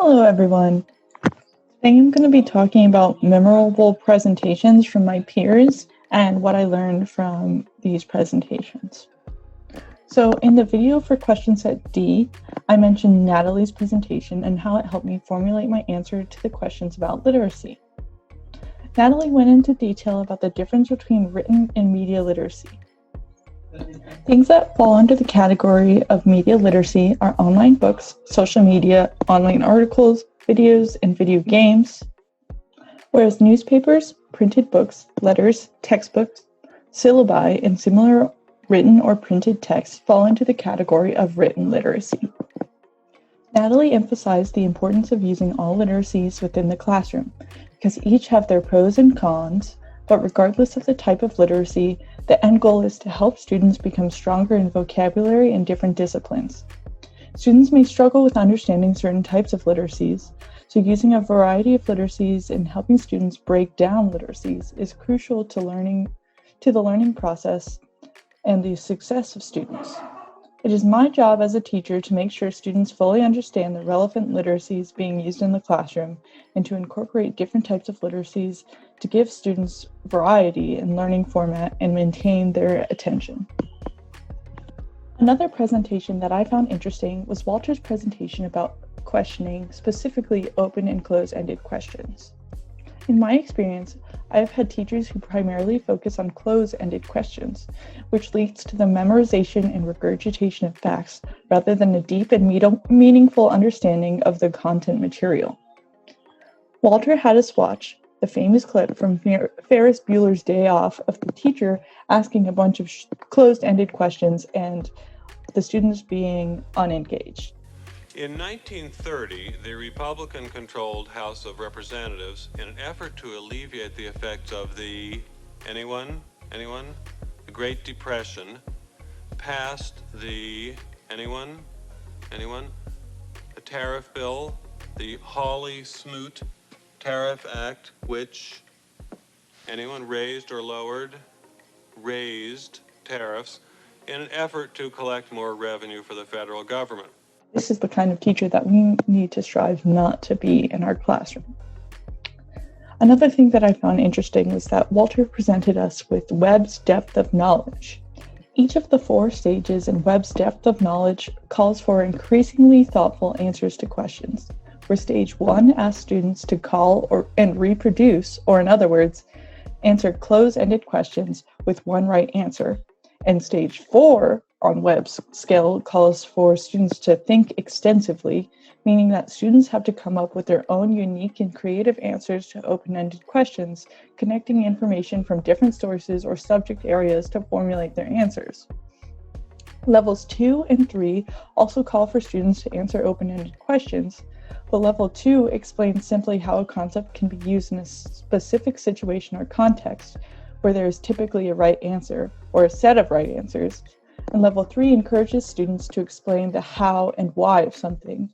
Hello, everyone. Today I'm going to be talking about memorable presentations from my peers and what I learned from these presentations. So in the video for question set D, I mentioned Natalie's presentation and how it helped me formulate my answer to the questions about literacy. Natalie went into detail about the difference between written and media literacy. Things that fall under the category of media literacy are online books, social media, online articles, videos, and video games, whereas newspapers, printed books, letters, textbooks, syllabi, and similar written or printed texts fall into the category of written literacy. Natalie emphasized the importance of using all literacies within the classroom because each have their pros and cons, but regardless of the type of literacy, the end goal is to help students become stronger in vocabulary and different disciplines. Students may struggle with understanding certain types of literacies, so using a variety of literacies and helping students break down literacies is crucial to the learning process and the success of students. It is my job as a teacher to make sure students fully understand the relevant literacies being used in the classroom and to incorporate different types of literacies to give students variety in learning format and maintain their attention. Another presentation that I found interesting was Walter's presentation about questioning, specifically open and close-ended questions. In my experience, I have had teachers who primarily focus on close-ended questions, which leads to the memorization and regurgitation of facts rather than a deep and meaningful understanding of the content material. Walter had us watch the famous clip from Ferris Bueller's Day Off of the teacher asking a bunch of closed-ended questions and the students being unengaged. In 1930, the Republican-controlled House of Representatives, in an effort to alleviate the effects of the Great Depression, passed the tariff bill, the Hawley-Smoot Tariff Act, which raised or lowered tariffs in an effort to collect more revenue for the federal government. This is the kind of teacher that we need to strive not to be in our classroom. Another thing that I found interesting was that Walter presented us with Webb's depth of knowledge. Each of the 4 stages in Webb's depth of knowledge calls for increasingly thoughtful answers to questions, where stage 1 asks students to call and reproduce, or in other words, answer close-ended questions with one right answer, and stage 4 on Webb's scale calls for students to think extensively, meaning that students have to come up with their own unique and creative answers to open-ended questions, connecting information from different sources or subject areas to formulate their answers. Levels 2 and 3 also call for students to answer open-ended questions, but level 2 explains simply how a concept can be used in a specific situation or context, where there is typically a right answer or a set of right answers. And level 3 encourages students to explain the how and why of something,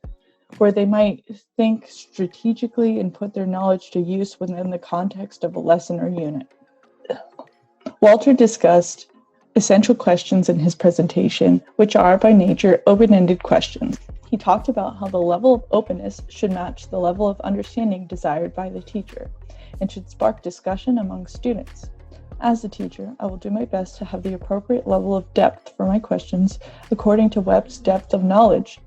where they might think strategically and put their knowledge to use within the context of a lesson or unit. Walter discussed essential questions in his presentation, which are by nature open-ended questions. He talked about how the level of openness should match the level of understanding desired by the teacher and should spark discussion among students. As a teacher, I will do my best to have the appropriate level of depth for my questions according to Webb's depth of knowledge,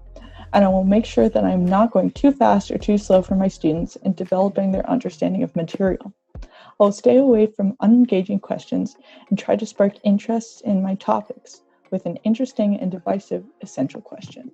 and I will make sure that I am not going too fast or too slow for my students in developing their understanding of material. I will stay away from unengaging questions and try to spark interest in my topics with an interesting and divisive essential question.